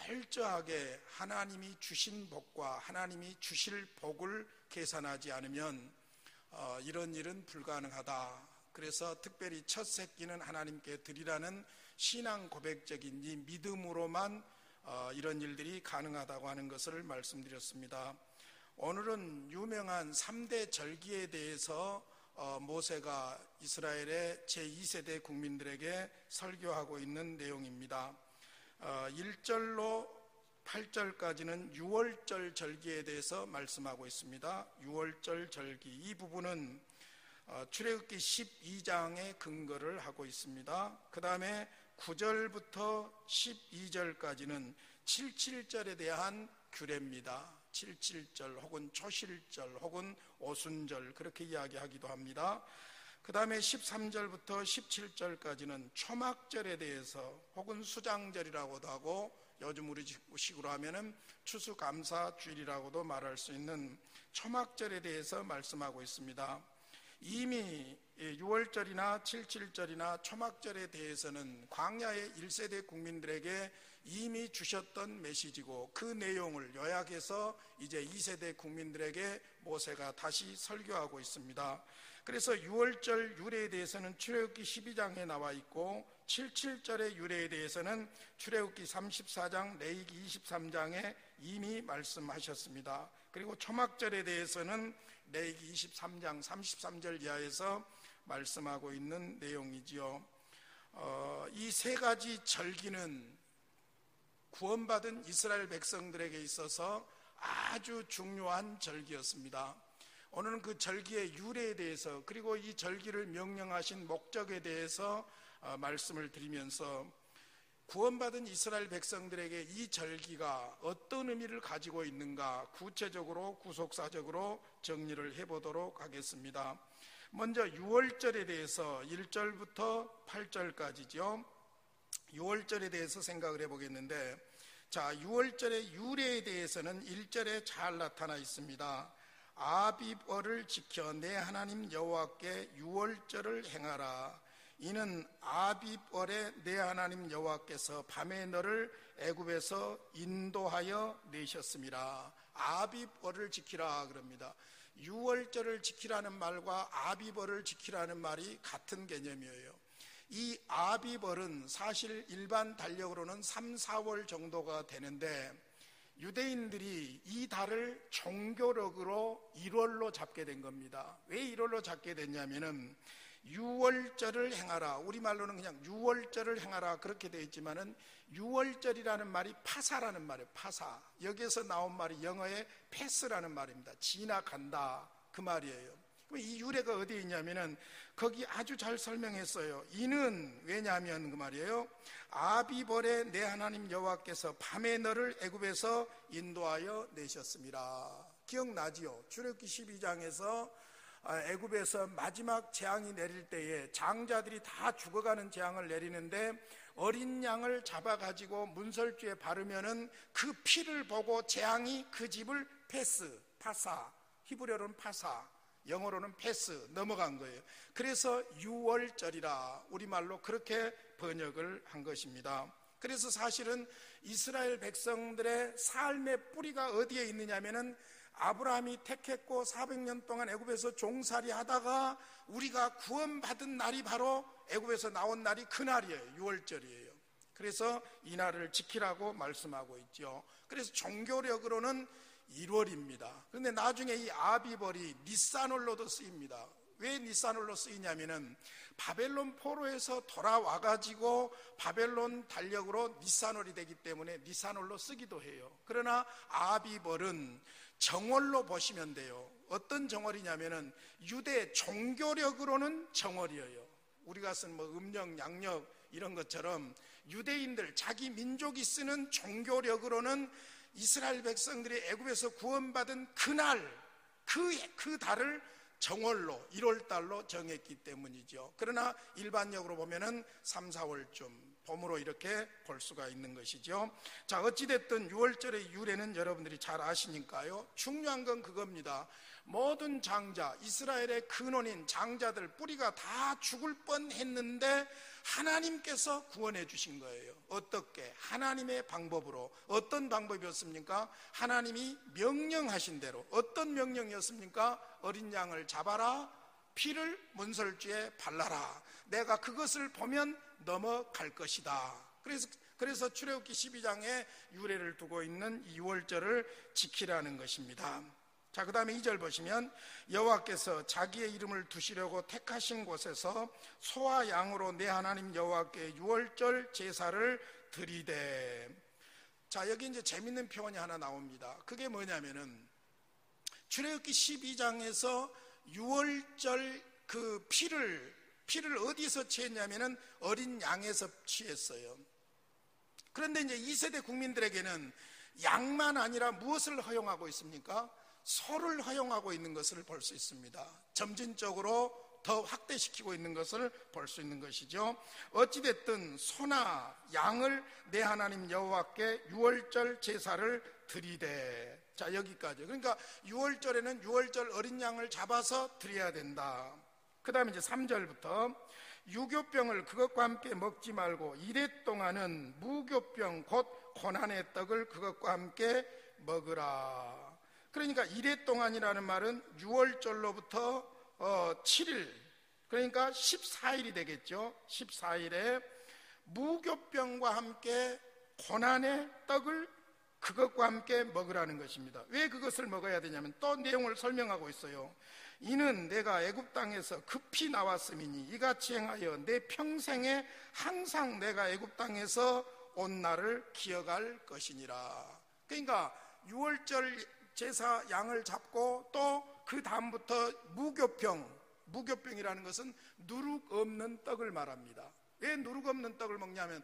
철저하게 하나님이 주신 복과 하나님이 주실 복을 계산하지 않으면 이런 일은 불가능하다. 그래서 특별히 첫 새끼는 하나님께 드리라는 신앙 고백적인 이 믿음으로만 이런 일들이 가능하다고 하는 것을 말씀드렸습니다. 오늘은 유명한 3대 절기에 대해서 모세가 이스라엘의 제2세대 국민들에게 설교하고 있는 내용입니다. 1절로 8절까지는 유월절 절기에 대해서 말씀하고 있습니다. 유월절 절기, 이 부분은 출애굽기 12장에 근거를 하고 있습니다. 그 다음에 9절부터 12절까지는 77절에 대한 규례입니다. 77절 혹은 초실절 혹은 오순절 그렇게 이야기하기도 합니다. 그 다음에 13절부터 17절까지는 초막절에 대해서 혹은 수장절이라고도 하고 요즘 우리 식으로 하면은 추수감사주일이라고도 말할 수 있는 초막절에 대해서 말씀하고 있습니다. 이미 6월절이나 77절이나 초막절에 대해서는 광야의 1세대 국민들에게 이미 주셨던 메시지고 그 내용을 요약해서 이제 2세대 국민들에게 모세가 다시 설교하고 있습니다. 그래서 6월절 유래에 대해서는 출애굽기 12장에 나와 있고 77절의 유래에 대해서는 출애굽기 34장, 레위기 23장에 이미 말씀하셨습니다. 그리고 초막절에 대해서는 레위기 23장 33절 이하에서 말씀하고 있는 내용이지요. 이 세 가지 절기는 구원받은 이스라엘 백성들에게 있어서 아주 중요한 절기였습니다. 오늘은 그 절기의 유래에 대해서 그리고 이 절기를 명령하신 목적에 대해서 말씀을 드리면서 구원받은 이스라엘 백성들에게 이 절기가 어떤 의미를 가지고 있는가 구체적으로 구속사적으로 정리를 해보도록 하겠습니다. 먼저 6월절에 대해서 1절부터 8절까지죠. 6월절에 대해서 생각을 해보겠는데, 자, 6월절의 유래에 대해서는 1절에 잘 나타나 있습니다. 아비벌을 지켜 내 하나님 여호와께 6월절을 행하라. 이는 아비벌에 내 하나님 여호와께서 밤에 너를 애굽에서 인도하여 내셨음이라. 아비벌을 지키라 그럽니다. 6월절을 지키라는 말과 아비벌을 지키라는 말이 같은 개념이에요. 이 아비벌은 사실 일반 달력으로는 3, 4월 정도가 되는데 유대인들이 이 달을 종교력으로 1월로 잡게 된 겁니다. 왜 1월로 잡게 됐냐면은 6월절을 행하라, 우리말로는 그냥 6월절을 행하라 그렇게 되어 있지만은 6월절이라는 말이 파사라는 말이에요. 파사. 여기에서 나온 말이 영어의 패스라는 말입니다. 지나간다 그 말이에요. 이 유래가 어디에 있냐면은 거기 아주 잘 설명했어요. 이는 왜냐하면 그 말이에요. 아비벌에 내 하나님 여호와께서 밤에 너를 애굽에서 인도하여 내셨습니다. 기억나지요? 출애굽기 12장에서 애굽에서 마지막 재앙이 내릴 때에 장자들이 다 죽어가는 재앙을 내리는데 어린 양을 잡아가지고 문설주에 바르면은 그 피를 보고 재앙이 그 집을 파사, 히브리어로는 파사, 영어로는 패스, 넘어간 거예요. 그래서 6월절이라 우리말로 그렇게 번역을 한 것입니다. 그래서 사실은 이스라엘 백성들의 삶의 뿌리가 어디에 있느냐면은 아브라함이 택했고 400년 동안 애굽에서 종살이 하다가 우리가 구원받은 날이 바로 애굽에서 나온 날이 그날이에요. 6월절이에요. 그래서 이 날을 지키라고 말씀하고 있죠. 그래서 종교력으로는 1월입니다. 그런데 나중에 이 아비벌이 니산월로도 쓰입니다. 왜 니산월로 쓰이냐면은 바벨론 포로에서 돌아와가지고 바벨론 달력으로 니산월이 되기 때문에 니산월로 쓰기도 해요. 그러나 아비벌은 정월로 보시면 돼요. 어떤 정월이냐면은 유대 종교력으로는 정월이에요. 우리가 쓴 뭐 음력, 양력 이런 것처럼 유대인들 자기 민족이 쓰는 종교력으로는 이스라엘 백성들이 애굽에서 구원받은 그날 그 달을 정월로 1월달로 정했기 때문이죠. 그러나 일반적으로 보면은 3, 4월쯤 봄으로 이렇게 볼 수가 있는 것이죠. 자, 어찌됐든 6월절의 유래는 여러분들이 잘 아시니까요. 중요한 건 그겁니다. 모든 장자, 이스라엘의 근원인 장자들 뿌리가 다 죽을 뻔했는데 하나님께서 구원해 주신 거예요. 어떻게? 하나님의 방법으로. 어떤 방법이었습니까? 하나님이 명령하신 대로. 어떤 명령이었습니까? 어린 양을 잡아라, 피를 문설주에 발라라. 내가 그것을 보면 넘어갈 것이다. 그래서 출애굽기 12장에 유래를 두고 있는 6월절을 지키라는 것입니다. 자, 그 다음에 2절 보시면 여호와께서 자기의 이름을 두시려고 택하신 곳에서 소와 양으로 내 하나님 여호와께 6월절 제사를 드리되. 자, 여기 이제 재밌는 표현이 하나 나옵니다. 그게 뭐냐면은 출애굽기 12장에서 6월절 그 피를 어디서 취했냐면은 어린 양에서 취했어요. 그런데 이제 2세대 국민들에게는 양만 아니라 무엇을 허용하고 있습니까? 소를 허용하고 있는 것을 볼 수 있습니다. 점진적으로 더 확대시키고 있는 것을 볼 수 있는 것이죠. 어찌됐든 소나 양을 내 하나님 여호와께 6월절 제사를 드리되. 자, 여기까지. 그러니까 6월절에는 6월절 어린 양을 잡아서 드려야 된다. 그 다음에 이제 3절부터 유교병을 그것과 함께 먹지 말고 이래 동안은 무교병 곧 고난의 떡을 그것과 함께 먹으라. 그러니까 이래 동안이라는 말은 6월절로부터 7일, 그러니까 14일이 되겠죠. 14일에 무교병과 함께 고난의 떡을 그것과 함께 먹으라는 것입니다. 왜 그것을 먹어야 되냐면 또 내용을 설명하고 있어요. 이는 내가 애굽 땅에서 급히 나왔음이니 이같이 행하여 내 평생에 항상 내가 애굽 땅에서 온 날을 기억할 것이니라. 그러니까 6월절 제사 양을 잡고 또 그 다음부터 무교병이라는 것은 누룩 없는 떡을 말합니다. 왜 누룩 없는 떡을 먹냐면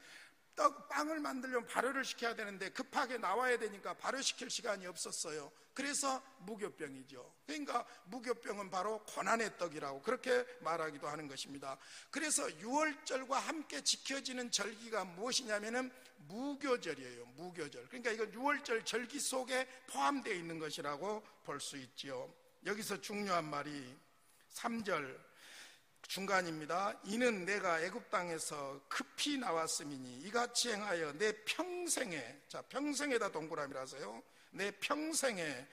빵을 만들려면 발효를 시켜야 되는데 급하게 나와야 되니까 발효시킬 시간이 없었어요. 그래서 무교병이죠. 그러니까 무교병은 바로 고난의 떡이라고 그렇게 말하기도 하는 것입니다. 그래서 6월절과 함께 지켜지는 절기가 무엇이냐면은 무교절이에요. 무교절. 그러니까 이건 6월절 절기 속에 포함되어 있는 것이라고 볼 수 있지요. 여기서 중요한 말이 3절 중간입니다. 이는 내가 애굽 땅에서 급히 나왔음이니 이같이 행하여 내 평생에, 자, 평생에다 동그라미라서요. 내 평생에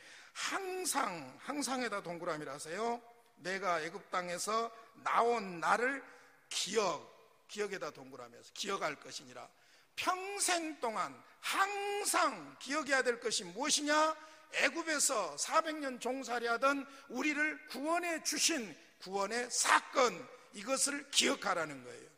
항상에다 동그라미라서요. 내가 애굽 땅에서 나온 나를 기억에다 동그라미라서 기억할 것이니라. 평생 동안 항상 기억해야 될 것이 무엇이냐? 애굽에서 400년 종살이하던 우리를 구원해 주신 구원의 사건, 이것을 기억하라는 거예요.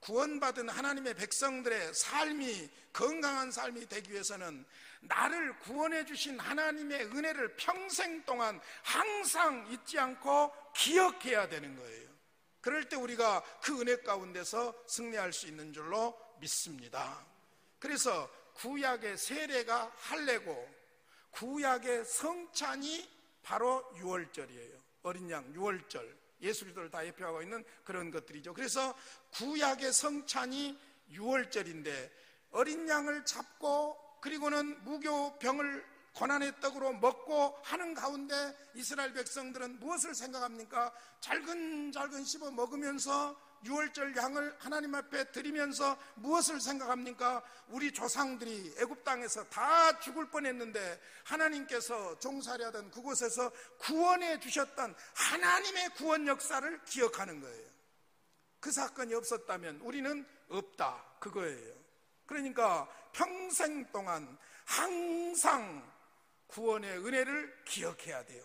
구원받은 하나님의 백성들의 삶이 건강한 삶이 되기 위해서는 나를 구원해 주신 하나님의 은혜를 평생 동안 항상 잊지 않고 기억해야 되는 거예요. 그럴 때 우리가 그 은혜 가운데서 승리할 수 있는 줄로 믿습니다. 그래서 구약의 세례가 할례고 구약의 성찬이 바로 6월절이에요. 어린 양 6월절, 예수 그리스도를 다 대표하고 있는 그런 것들이죠. 그래서 구약의 성찬이 6월절인데 어린 양을 잡고 그리고는 무교병을 고난의 떡으로 먹고 하는 가운데 이스라엘 백성들은 무엇을 생각합니까? 잘근잘근 씹어 먹으면서 6월절 양을 하나님 앞에 드리면서 무엇을 생각합니까? 우리 조상들이 애굽 땅에서 다 죽을 뻔했는데 하나님께서 종살이하던 그곳에서 구원해 주셨던 하나님의 구원 역사를 기억하는 거예요. 그 사건이 없었다면 우리는 없다, 그거예요. 그러니까 평생 동안 항상 구원의 은혜를 기억해야 돼요.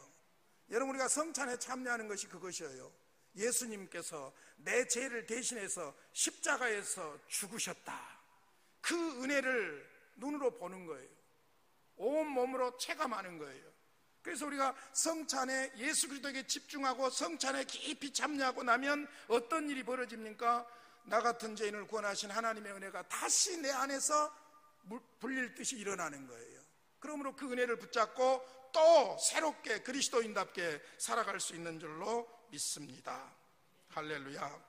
여러분, 우리가 성찬에 참여하는 것이 그것이에요. 예수님께서 내 죄를 대신해서 십자가에서 죽으셨다. 그 은혜를 눈으로 보는 거예요. 온 몸으로 체감하는 거예요. 그래서 우리가 성찬에 예수 그리스도에게 집중하고 성찬에 깊이 참여하고 나면 어떤 일이 벌어집니까? 나 같은 죄인을 구원하신 하나님의 은혜가 다시 내 안에서 불릴 듯이 일어나는 거예요. 그러므로 그 은혜를 붙잡고 또 새롭게 그리스도인답게 살아갈 수 있는 줄로 믿습니다. 할렐루야.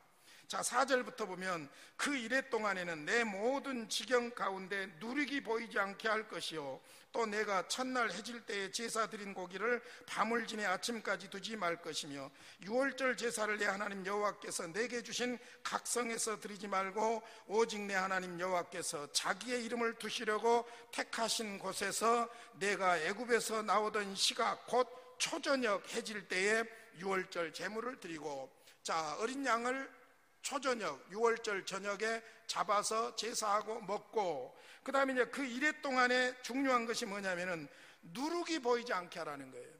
자, 4절부터 보면 그 이래 동안에는 내 모든 지경 가운데 누룩이 보이지 않게 할 것이요 또 내가 첫날 해질 때에 제사 드린 고기를 밤을 지내 아침까지 두지 말 것이며 유월절 제사를 내 하나님 여호와께서 내게 주신 각성에서 드리지 말고 오직 내 하나님 여호와께서 자기의 이름을 두시려고 택하신 곳에서 내가 애굽에서 나오던 시각 곧 초저녁 해질 때에 유월절 제물을 드리고, 자, 어린 양을 초저녁 유월절 저녁에 잡아서 제사하고 먹고, 그 다음에 이제 그 이래 동안에 중요한 것이 뭐냐면은 누룩이 보이지 않게 하라는 거예요.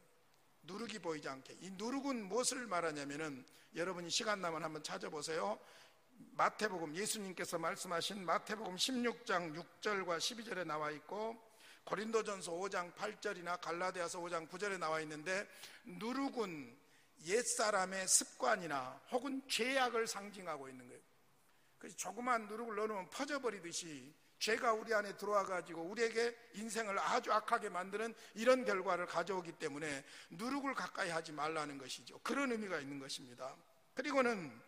누룩이 보이지 않게. 이 누룩은 무엇을 말하냐면은 여러분이 시간 나면 한번 찾아보세요. 마태복음, 예수님께서 말씀하신 마태복음 16장 6절과 12절에 나와 있고 고린도전서 5장 8절이나 갈라디아서 5장 9절에 나와 있는데, 누룩은 옛사람의 습관이나 혹은 죄악을 상징하고 있는 거예요. 그래서 조그만 누룩을 넣어놓으면 퍼져버리듯이 죄가 우리 안에 들어와 가지고 우리에게 인생을 아주 악하게 만드는 이런 결과를 가져오기 때문에 누룩을 가까이 하지 말라는 것이죠. 그런 의미가 있는 것입니다. 그리고는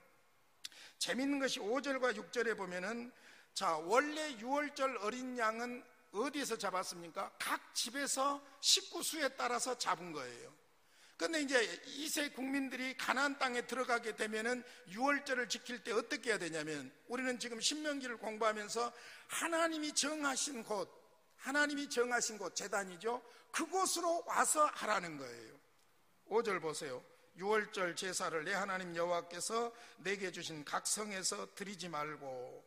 재밌는 것이 5절과 6절에 보면은, 자, 원래 유월절 어린 양은 어디에서 잡았습니까? 각 집에서 식구 수에 따라서 잡은 거예요. 그런데 이제 이세 국민들이 가나안 땅에 들어가게 되면은 유월절을 지킬 때 어떻게 해야 되냐면, 우리는 지금 신명기를 공부하면서 하나님이 정하신 곳 제단이죠. 그곳으로 와서 하라는 거예요. 5절 보세요. 유월절 제사를 내 하나님 여호와께서 내게 주신 각성에서 드리지 말고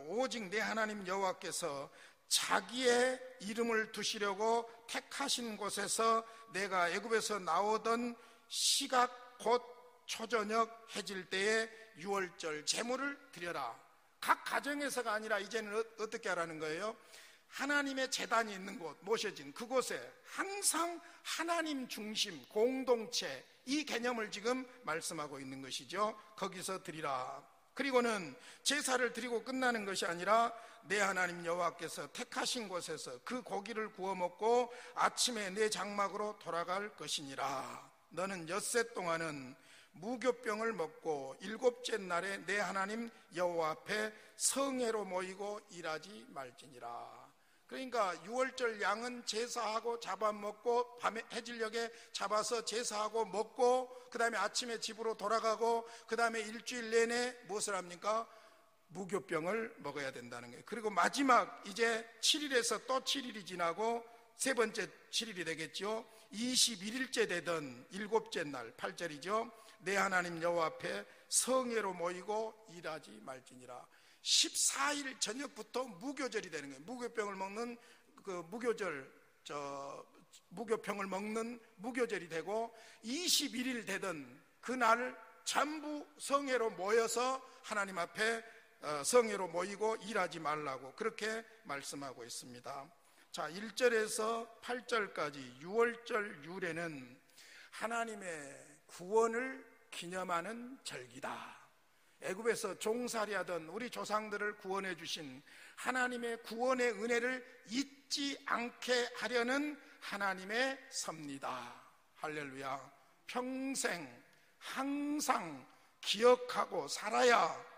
오직 내 하나님 여호와께서 자기의 이름을 두시려고 택하신 곳에서 내가 애굽에서 나오던 시각 곧 초저녁 해질 때에 유월절 제물을 드려라. 각 가정에서가 아니라 이제는 어떻게 하라는 거예요? 하나님의 제단이 있는 곳, 모셔진 그곳에 항상 하나님 중심 공동체, 이 개념을 지금 말씀하고 있는 것이죠. 거기서 드리라. 그리고는 제사를 드리고 끝나는 것이 아니라 내 하나님 여호와께서 택하신 곳에서 그 고기를 구워 먹고 아침에 내 장막으로 돌아갈 것이니라. 너는 엿새 동안은 무교병을 먹고 일곱째 날에 내 하나님 여호와 앞에 성회로 모이고 일하지 말지니라. 그러니까 유월절 양은 제사하고 잡아먹고 밤에 해질녘에 잡아서 제사하고 먹고 그 다음에 아침에 집으로 돌아가고 그 다음에 일주일 내내 무엇을 합니까? 무교병을 먹어야 된다는 거예요. 그리고 마지막 이제 7일에서 또 7일이 지나고 세 번째 7일이 되겠죠. 21일째 되던 일곱째 날 8절이죠. 내 하나님 여호와 앞에 성회로 모이고 일하지 말지니라. 14일 저녁부터 무교절이 되는 거예요. 무교병을 먹는 그 무교병을 먹는 무교절이 되고 21일 되던 그날 전부 성회로 모여서 하나님 앞에 성회로 모이고 일하지 말라고 그렇게 말씀하고 있습니다. 자, 1절에서 8절까지 유월절 유래는 하나님의 구원을 기념하는 절기다. 애굽에서 종살이하던 우리 조상들을 구원해 주신 하나님의 구원의 은혜를 잊지 않게 하려는 하나님의 섭니다. 할렐루야. 평생 항상 기억하고 살아야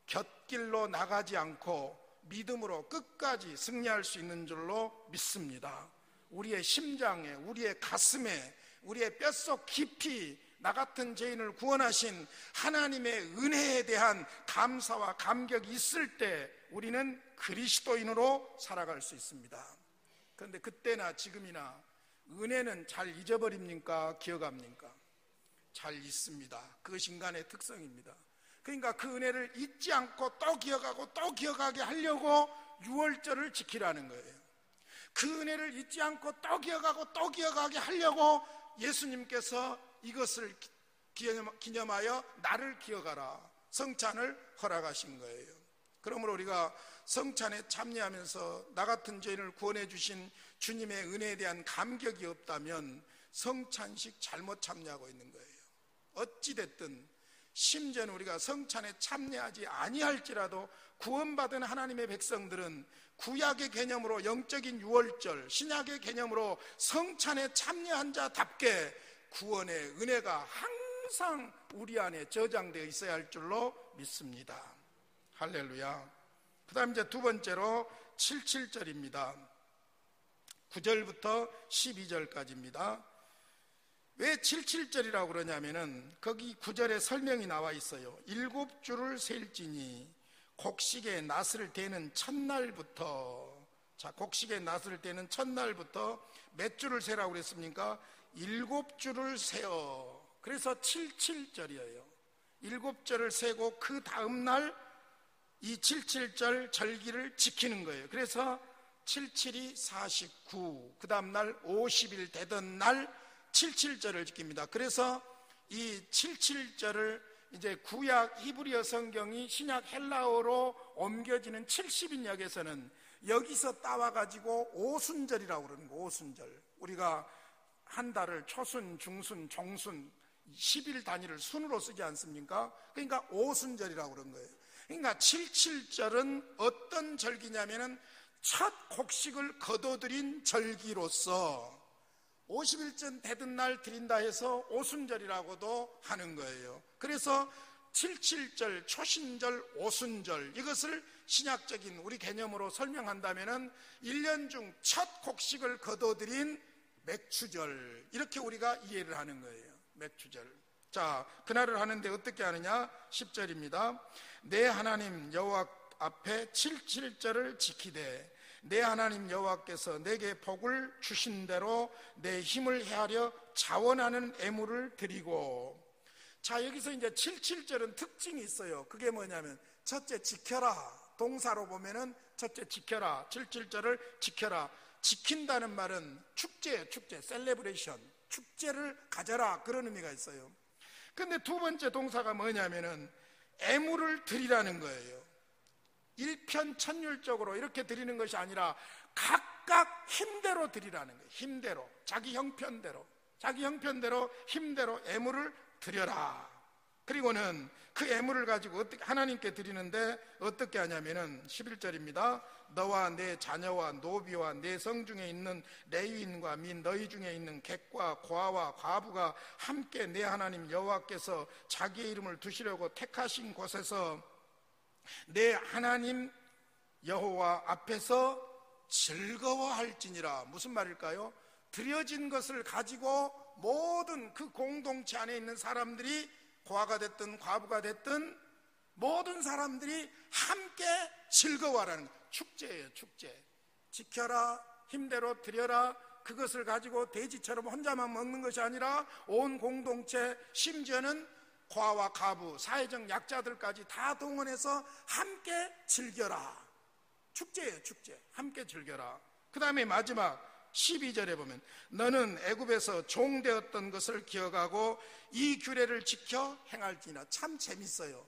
곁길로 나가지 않고 믿음으로 끝까지 승리할 수 있는 줄로 믿습니다. 우리의 심장에, 우리의 가슴에, 우리의 뼛속 깊이 나 같은 죄인을 구원하신 하나님의 은혜에 대한 감사와 감격이 있을 때 우리는 그리스도인으로 살아갈 수 있습니다. 그런데 그때나 지금이나 은혜는 잘 잊어버립니까? 기억합니까? 잘 잊습니다. 그것이 인간의 특성입니다. 그러니까 그 은혜를 잊지 않고 또 기억하고 또 기억하게 하려고 유월절을 지키라는 거예요. 그 은혜를 잊지 않고 또 기억하고 또 기억하게 하려고 예수님께서 이것을 기념하여 나를 기억하라 성찬을 허락하신 거예요. 그러므로 우리가 성찬에 참여하면서 나 같은 죄인을 구원해 주신 주님의 은혜에 대한 감격이 없다면 성찬식 잘못 참여하고 있는 거예요. 어찌됐든 심지어는 우리가 성찬에 참여하지 아니할지라도 구원받은 하나님의 백성들은 구약의 개념으로 영적인 유월절, 신약의 개념으로 성찬에 참여한 자답게 구원의 은혜가 항상 우리 안에 저장되어 있어야 할 줄로 믿습니다. 할렐루야. 그 다음 이제 두 번째로 77절입니다. 9절부터 12절까지입니다. 왜 77절이라고 그러냐면은 거기 9절에 설명이 나와 있어요. 7주를 셀지니 곡식의 낫을 대는 첫날부터, 자, 곡식의 낫을 대는 첫날부터 몇 주를 세라고 그랬습니까? 7주를 세어. 그래서 77절이에요. 7절을 세고 그 다음 날 이 77절 절기를 지키는 거예요. 그래서 77이 49, 그 다음 날 50일 되던 날 77절을 지킵니다. 그래서 이 77절을 이제 구약 히브리어 성경이 신약 헬라어로 옮겨지는 70인역에서는 여기서 따와가지고 오순절이라고 그러는 거예요. 오순절. 우리가 한 달을 초순, 중순, 종순 10일 단위를 순으로 쓰지 않습니까? 그러니까 오순절이라고 그런 거예요. 그러니까 77절은 어떤 절기냐면은 첫 곡식을 거둬들인 절기로서 50일쯤 되던 날 드린다 해서 오순절이라고도 하는 거예요. 그래서 77절, 초신절, 오순절, 이것을 신약적인 우리 개념으로 설명한다면은 1년 중 첫 곡식을 거둬들인 맥추절, 이렇게 우리가 이해를 하는 거예요. 맥추절. 자, 그날을 하는데 어떻게 하느냐? 10절입니다. 내 하나님 여호와 앞에 77절을 지키되 내 하나님 여호와께서 내게 복을 주신 대로 내 힘을 헤아려 자원하는 애물을 드리고. 자, 여기서 이제 77절은 특징이 있어요. 그게 뭐냐면 첫째 지켜라. 동사로 보면은 첫째 지켜라. 77절을 지켜라. 지킨다는 말은 축제예요. 축제, 셀레브레이션, 축제를 가져라, 그런 의미가 있어요. 근데 두 번째 동사가 뭐냐면은 애물을 드리라는 거예요. 일편천율적으로 이렇게 드리는 것이 아니라 각각 힘대로 드리라는 거예요. 힘대로, 자기 형편대로, 자기 형편대로 힘대로 애물을 드려라. 그리고는 그 애물을 가지고 하나님께 드리는데 어떻게 하냐면은 11절입니다. 너와 내 자녀와 노비와 내 성중에 있는 레위인과 민 너희 중에 있는 객과 고아와 과부가 함께 내 하나님 여호와께서 자기의 이름을 두시려고 택하신 곳에서 내 하나님 여호와 앞에서 즐거워할지니라. 무슨 말일까요? 드려진 것을 가지고 모든 그 공동체 안에 있는 사람들이, 고아가 됐든 과부가 됐든 모든 사람들이 함께 즐거워하라는 거예요. 축제예요. 축제. 지켜라, 힘대로 드려라. 그것을 가지고 돼지처럼 혼자만 먹는 것이 아니라 온 공동체, 심지어는 고아와 과부, 사회적 약자들까지 다 동원해서 함께 즐겨라. 축제예요. 축제. 함께 즐겨라. 그 다음에 마지막 12절에 보면 너는 애굽에서 종되었던 것을 기억하고 이 규례를 지켜 행할지니라. 참 재밌어요.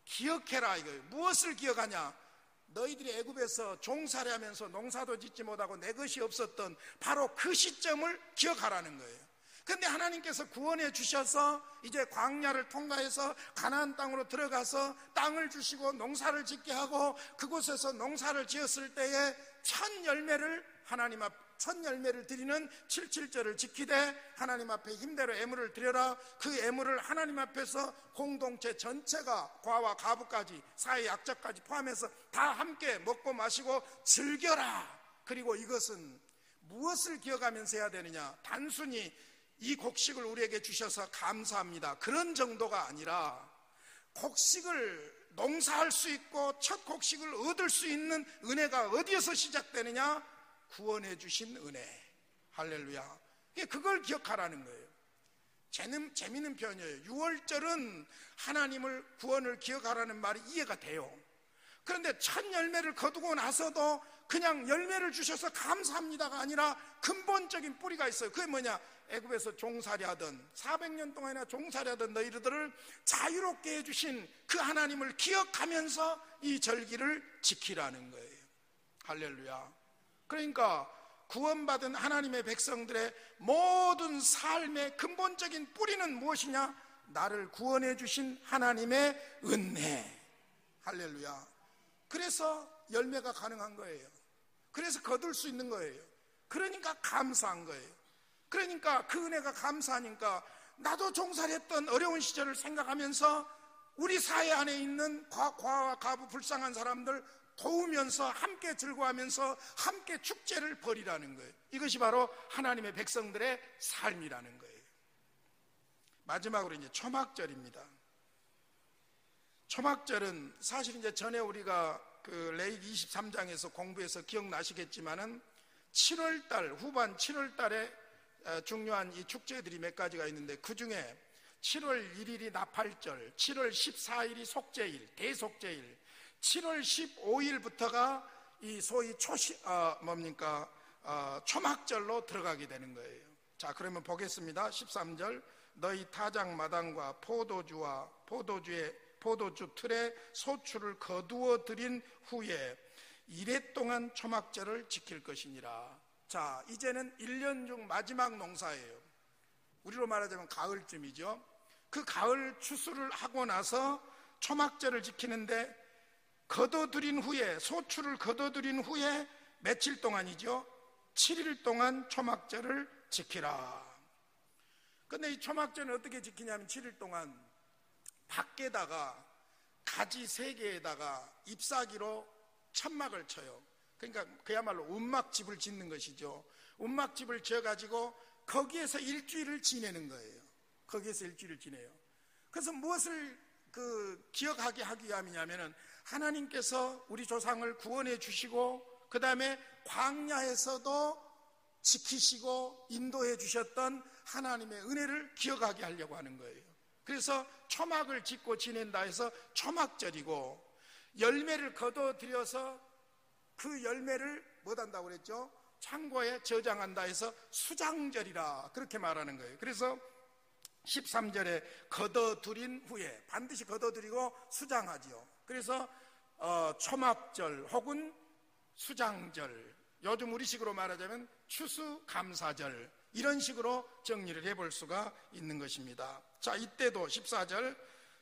기억해라 이거예요. 무엇을 기억하냐? 너희들이 애굽에서 종살이하면서 농사도 짓지 못하고 내 것이 없었던 바로 그 시점을 기억하라는 거예요. 근데 하나님께서 구원해 주셔서 이제 광야를 통과해서 가나안 땅으로 들어가서 땅을 주시고 농사를 짓게 하고 그곳에서 농사를 지었을 때에 첫 열매를 하나님 앞, 첫 열매를 드리는 77절을 지키되 하나님 앞에 힘대로 애물을 드려라. 그 애물을 하나님 앞에서 공동체 전체가 과와 가부까지 사회 약자까지 포함해서 다 함께 먹고 마시고 즐겨라. 그리고 이것은 무엇을 기억하면서 해야 되느냐? 단순히 이 곡식을 우리에게 주셔서 감사합니다, 그런 정도가 아니라 곡식을 농사할 수 있고 첫 곡식을 얻을 수 있는 은혜가 어디에서 시작되느냐? 구원해 주신 은혜. 할렐루야. 그걸 기억하라는 거예요. 재미있는 표현이에요. 6월절은 하나님을, 구원을 기억하라는 말이 이해가 돼요. 그런데 첫 열매를 거두고 나서도 그냥 열매를 주셔서 감사합니다가 아니라 근본적인 뿌리가 있어요. 그게 뭐냐? 애굽에서 종살이하던 400년 동안이나 종살이하던 너희들을 자유롭게 해주신 그 하나님을 기억하면서 이 절기를 지키라는 거예요. 할렐루야. 그러니까 구원받은 하나님의 백성들의 모든 삶의 근본적인 뿌리는 무엇이냐? 나를 구원해 주신 하나님의 은혜. 할렐루야. 그래서 열매가 가능한 거예요. 그래서 거둘 수 있는 거예요. 그러니까 감사한 거예요. 그러니까 그 은혜가 감사하니까 나도 종살이했던 어려운 시절을 생각하면서 우리 사회 안에 있는 과와 가부 불쌍한 사람들 도우면서 함께 즐거워하면서 함께 축제를 벌이라는 거예요. 이것이 바로 하나님의 백성들의 삶이라는 거예요. 마지막으로 이제 초막절입니다. 초막절은 사실 이제 전에 우리가 그 레위기 23장에서 공부해서 기억나시겠지만은 7월달 후반 7월달에 중요한 이 축제들이 몇 가지가 있는데, 그 중에 7월 1일이 나팔절, 7월 14일이 속죄일, 대속죄일, 7월 15일부터가 이 소위 초막절로 들어가게 되는 거예요. 자, 그러면 보겠습니다. 13절, 너희 타작 마당과 포도주 틀에 소출을 거두어 들인 후에 이래 동안 초막절을 지킬 것이니라. 자, 이제는 1년 중 마지막 농사예요. 우리로 말하자면 가을쯤이죠. 그 가을 추수를 하고 나서 초막절을 지키는데, 거둬들인 후에, 소출을 거둬들인 후에 며칠 동안이죠. 7일 동안 초막절을 지키라. 근데 이 초막절은 어떻게 지키냐면 7일 동안 밖에다가 가지 3개에다가 잎사귀로 천막을 쳐요. 그러니까 그야말로 움막집을 짓는 것이죠. 움막집을 지어가지고 거기에서 일주일을 지내는 거예요. 거기에서 일주일을 지내요. 그래서 무엇을 기억하게 하기 위함이냐면은, 하나님께서 우리 조상을 구원해 주시고 그 다음에 광야에서도 지키시고 인도해 주셨던 하나님의 은혜를 기억하게 하려고 하는 거예요. 그래서 초막을 짓고 지낸다 해서 초막절이고, 열매를 거둬들여서 그 열매를 뭐한다고 그랬죠? 창고에 저장한다 해서 수장절이라 그렇게 말하는 거예요. 그래서 13절에 거둬들인 후에 반드시 거둬들이고 수장하지요. 그래서 초막절 혹은 수장절, 요즘 우리식으로 말하자면 추수감사절, 이런 식으로 정리를 해볼 수가 있는 것입니다. 자, 이때도 14절,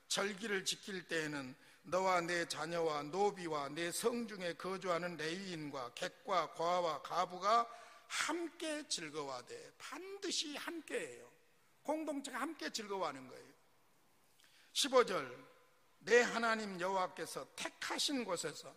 절기를 지킬 때에는 너와 내 자녀와 노비와 내 성중에 거주하는 레위인과 객과 과와 가부가 함께 즐거워하되, 반드시 함께해요. 공동체가 함께 즐거워하는 거예요. 15절, 내 하나님 여호와께서 택하신 곳에서,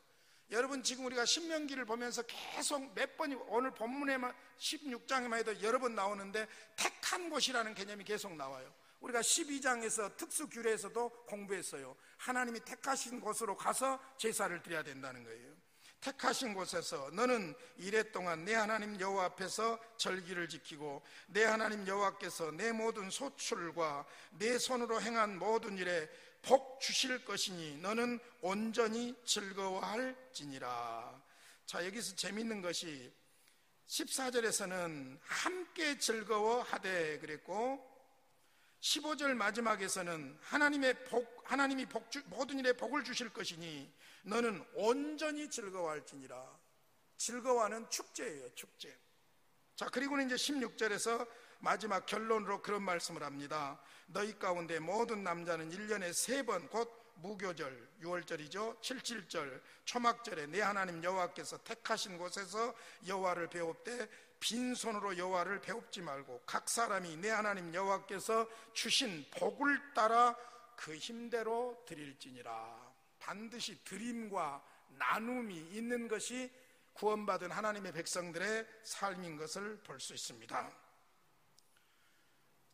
여러분 지금 우리가 신명기를 보면서 계속 몇 번이, 오늘 본문에만 16장에만 해도 여러 번 나오는데 택한 곳이라는 개념이 계속 나와요. 우리가 12장에서 특수규례에서도 공부했어요. 하나님이 택하신 곳으로 가서 제사를 드려야 된다는 거예요. 택하신 곳에서 너는 이래 동안 내 하나님 여호와 앞에서 절기를 지키고, 내 하나님 여호와께서 내 모든 소출과 내 손으로 행한 모든 일에 복 주실 것이니 너는 온전히 즐거워할지니라. 자, 여기서 재밌는 것이 14절에서는 함께 즐거워하되 그랬고, 15절 마지막에서는 하나님이 모든 일에 복을 주실 것이니 너는 온전히 즐거워할지니라. 즐거워하는 축제예요, 축제. 자, 그리고는 이제 16절에서 마지막 결론으로 그런 말씀을 합니다. 너희 가운데 모든 남자는 1년에 3번, 곧 무교절, 6월절이죠, 77절, 초막절에 내 하나님 여호와께서 택하신 곳에서 여호와를 배웁되 빈손으로 여호와를 배웁지 말고 각 사람이 내 하나님 여호와께서 주신 복을 따라 그 힘대로 드릴지니라. 반드시 드림과 나눔이 있는 것이 구원받은 하나님의 백성들의 삶인 것을 볼 수 있습니다.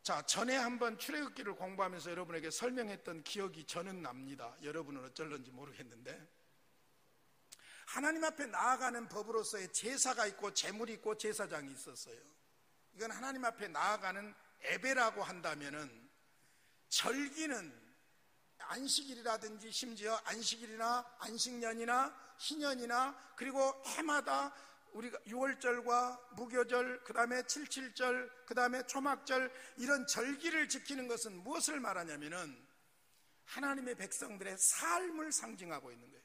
자, 전에 한번 출애굽기를 공부하면서 여러분에게 설명했던 기억이 저는 납니다. 여러분은 어쩔런지 모르겠는데, 하나님 앞에 나아가는 법으로서의 제사가 있고 제물이 있고 제사장이 있었어요. 이건 하나님 앞에 나아가는 예배라고 한다면은, 절기는 안식일이라든지 심지어 안식일이나 안식년이나 희년이나 그리고 해마다 우리가 6월절과 무교절, 그 다음에 77절, 그 다음에 초막절, 이런 절기를 지키는 것은 무엇을 말하냐면은 하나님의 백성들의 삶을 상징하고 있는 거예요.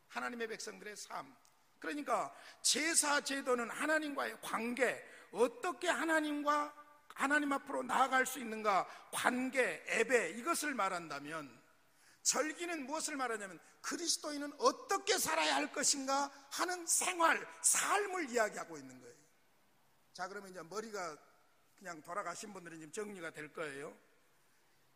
하나님의 백성들의 삶. 그러니까 제사 제도는 하나님과의 관계, 어떻게 하나님 앞으로 나아갈 수 있는가, 관계, 예배, 이것을 말한다면, 절기는 무엇을 말하냐면 그리스도인은 어떻게 살아야 할 것인가 하는 생활, 삶을 이야기하고 있는 거예요. 자, 그러면 이제 머리가 그냥 돌아가신 분들은 지금 정리가 될 거예요.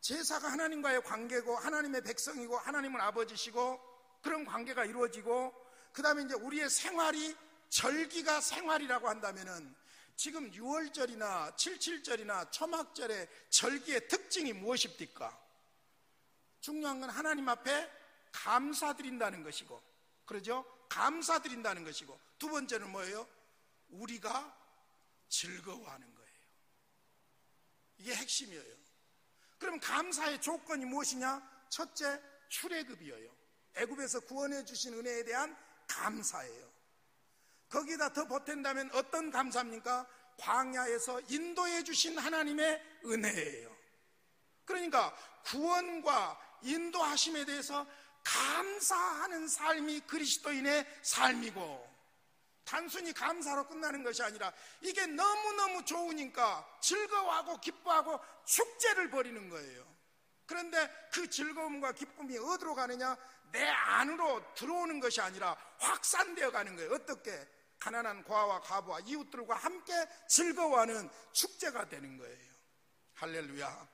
제사가 하나님과의 관계고 하나님의 백성이고 하나님은 아버지시고 그런 관계가 이루어지고, 그 다음에 이제 우리의 생활이 절기가 생활이라고 한다면은 지금 6월절이나 77절이나 초막절의 절기의 특징이 무엇입니까? 중요한 건 하나님 앞에 감사드린다는 것이고, 그러죠? 감사드린다는 것이고, 두 번째는 뭐예요? 우리가 즐거워하는 거예요. 이게 핵심이에요. 그럼 감사의 조건이 무엇이냐? 첫째, 출애굽이에요. 애굽에서 구원해 주신 은혜에 대한 감사예요. 거기다 더 보탠다면 어떤 감사입니까? 광야에서 인도해 주신 하나님의 은혜예요. 그러니까 구원과 인도하심에 대해서 감사하는 삶이 그리스도인의 삶이고, 단순히 감사로 끝나는 것이 아니라 이게 너무너무 좋으니까 즐거워하고 기뻐하고 축제를 벌이는 거예요. 그런데 그 즐거움과 기쁨이 어디로 가느냐? 내 안으로 들어오는 것이 아니라 확산되어 가는 거예요. 어떻게? 가난한 고아와 과부와 이웃들과 함께 즐거워하는 축제가 되는 거예요. 할렐루야.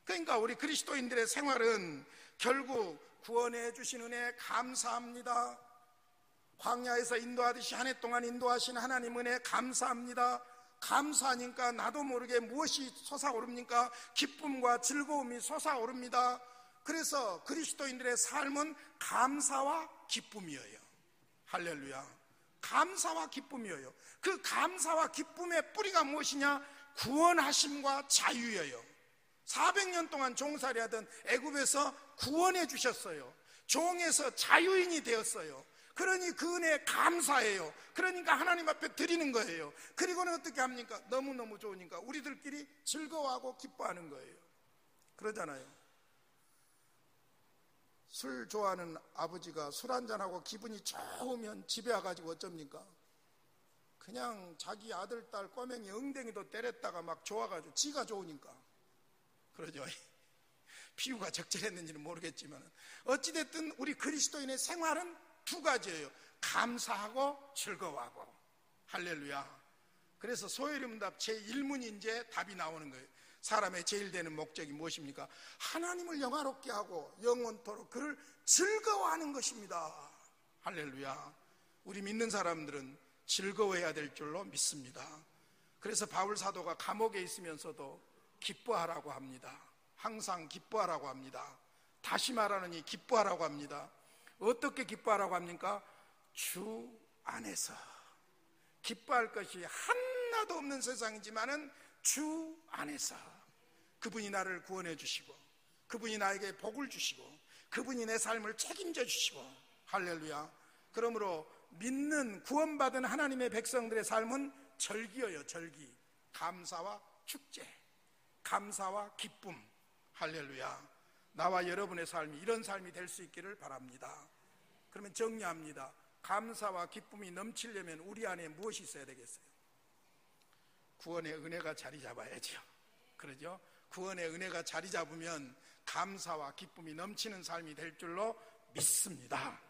그러니까 우리 그리스도인들의 생활은 결국 구원해 주신 은혜에 감사합니다. 광야에서 인도하듯이 한 해 동안 인도하신 하나님 은혜에 감사합니다. 감사하니까 나도 모르게 무엇이 솟아오릅니까? 기쁨과 즐거움이 솟아오릅니다. 그래서 그리스도인들의 삶은 감사와 기쁨이에요. 할렐루야. 감사와 기쁨이에요. 그 감사와 기쁨의 뿌리가 무엇이냐? 구원하심과 자유예요. 400년 동안 종살이 하던 애굽에서 구원해 주셨어요. 종에서 자유인이 되었어요. 그러니 그 은혜에 감사해요. 그러니까 하나님 앞에 드리는 거예요. 그리고는 어떻게 합니까? 너무너무 좋으니까 우리들끼리 즐거워하고 기뻐하는 거예요. 그러잖아요. 술 좋아하는 아버지가 술 한잔하고 기분이 좋으면 집에 와가지고 어쩝니까? 그냥 자기 아들, 딸, 꼬맹이 엉덩이도 때렸다가 막 좋아가지고 지가 좋으니까 그러죠. 비유가 적절했는지는 모르겠지만 어찌됐든 우리 그리스도인의 생활은 두 가지예요. 감사하고 즐거워하고. 할렐루야. 그래서 소요림답 제1문이 이제 답이 나오는 거예요. 사람의 제일 되는 목적이 무엇입니까? 하나님을 영화롭게 하고 영원토록 그를 즐거워하는 것입니다. 할렐루야. 우리 믿는 사람들은 즐거워해야 될 줄로 믿습니다. 그래서 바울 사도가 감옥에 있으면서도 기뻐하라고 합니다. 항상 기뻐하라고 합니다. 다시 말하느니 기뻐하라고 합니다. 어떻게 기뻐하라고 합니까? 주 안에서. 기뻐할 것이 하나도 없는 세상이지만은 주 안에서 그분이 나를 구원해 주시고 그분이 나에게 복을 주시고 그분이 내 삶을 책임져 주시고. 할렐루야. 그러므로 믿는 구원받은 하나님의 백성들의 삶은 절기예요. 절기. 감사와 축제, 감사와 기쁨. 할렐루야. 나와 여러분의 삶이 이런 삶이 될 수 있기를 바랍니다. 그러면 정리합니다. 감사와 기쁨이 넘치려면 우리 안에 무엇이 있어야 되겠어요? 구원의 은혜가 자리 잡아야죠. 그러죠? 구원의 은혜가 자리 잡으면 감사와 기쁨이 넘치는 삶이 될 줄로 믿습니다.